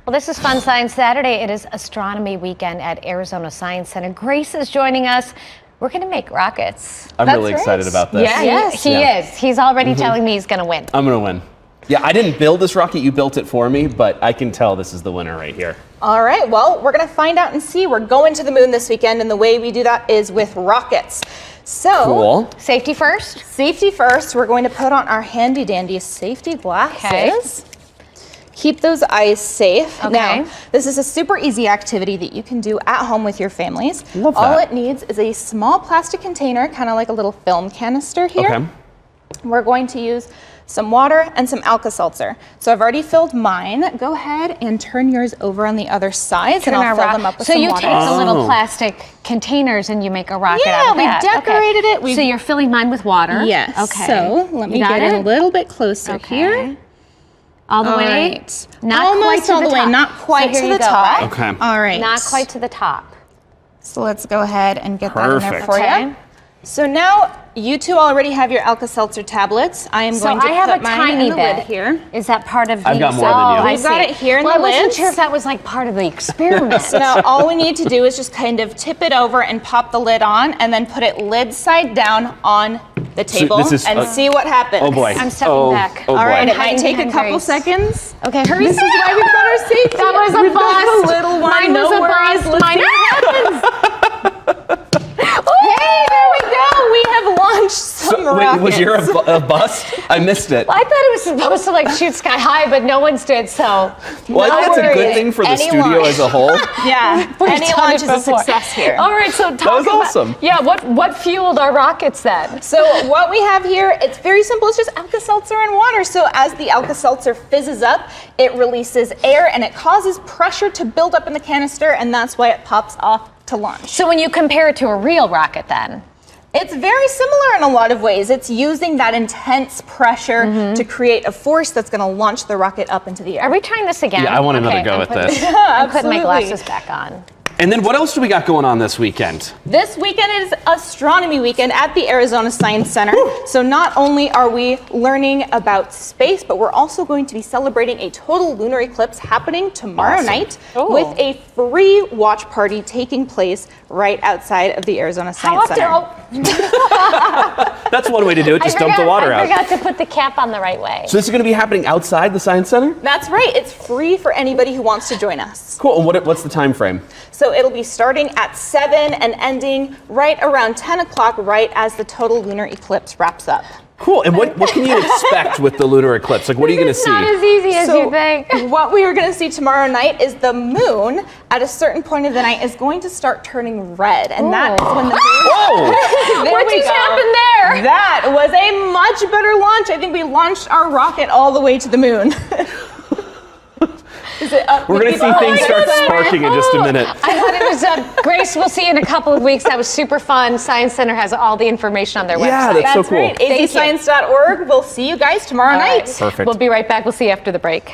Well, this is Fun Science Saturday. It is Astronomy Weekend at Arizona Science Center. Grace is joining us. We're going to make rockets. I'm really excited about this. Yeah, he is. He's already telling me he's going to win. I'm going to win. Yeah, I didn't build this rocket. You built it for me, but I can tell this is the winner right here. All right, well, we're going to find out and see. We're going to the moon this weekend, and the way we do that is with rockets. So, Cool. Safety first. Safety first. We're going to put on our handy dandy safety glasses. Okay. Keep those eyes safe. Okay. Now, this is a super easy activity that you can do at home with your families. Love All that. it needs is a small plastic container, kind of like a little film canister here. Okay. We're going to use some water and some Alka-Seltzer. So I've already filled mine. Go ahead and turn yours over on the other side, and I'll fill them up with some water. So you take the little plastic containers and you make a rocket out of that. Yeah, we decorated it. So you're filling mine with water? Yes. Okay. So let me get it a little bit closer here. All the way? Right. Not Almost quite to all the the way, top. not quite So to here the you go, top. right? Okay. All right. Not quite to the top. So let's go ahead and get that in there Perfect. for Okay. you. So now you two already have your Alka-Seltzer tablets. I am going to I have put a mine tiny in the bit lid here. Is that part of the? I've got more than you. I We've got see. it here in well, the I wasn't lids. sure if that was like part of the experiment. So now all we need to do is just kind of tip it over and pop the lid on, and then put it lid side down on the table this is- and see what happens. Oh boy. I'm stepping back. Oh All right, boy. it might take a Hiding couple behind Grace. seconds. Okay, hurry. This is why we've got our safety. That was a We've got bust. a little one. Mine no was a worries. bust. Let's Mine see what happens. Hey, there we go. We have launched some Wait, rockets. was yours a bust? I missed it. I thought it was supposed to like shoot sky high, but no one's did. So Well, I think that's a good worries. thing for the Any studio launch. as a whole. Yeah, We've any done launch it is a before. success here. All right, so talk was about, awesome. Yeah, what fueled our rockets then? So what we have here, it's very simple. It's just Alka-Seltzer and water. So as the Alka-Seltzer fizzes up, it releases air and it causes pressure to build up in the canister, and that's why it pops off to launch. So when you compare it to a real rocket, then It's very similar in a lot of ways. It's using that intense pressure to create a force that's going to launch the rocket up into the air. are we trying this again? Yeah, I want another Okay, go I'm at putting- this. I'm putting my Absolutely. glasses back on. And then what else do we got going on this weekend? This weekend is Astronomy Weekend at the Arizona Science Center. So not only are we learning about space, but we're also going to be celebrating a total lunar eclipse happening tomorrow Awesome. night Oh. with a free watch party taking place right outside of the Arizona Science Center. That's one way to do it. Just dump the water I out. forgot to put the cap on the right way. So this is going to be happening outside the Science Center? That's right. It's free for anybody who wants to join us. Cool. And what's the time frame? So it'll be starting at 7 and ending right around 10 o'clock, right as the total lunar eclipse wraps up. Cool. And what can you expect with the lunar eclipse? Like, what are you going to It's not see? as easy as you think. What we are going to see tomorrow night is the moon at a certain point of the night is going to start turning red. And that is when the moon... Whoa! There What we just go. happened there? That was a much better launch. I think we launched our rocket all the way to the moon. Is it up? We're going to see things start sparking in just a minute. I thought it was Grace. We'll see you in a couple of weeks. That was super fun. Science Center has all the information on their Yeah, website. that's so cool. Right. azscience.org. We'll see you guys tomorrow All right. night. Perfect. We'll be right back. We'll see you after the break.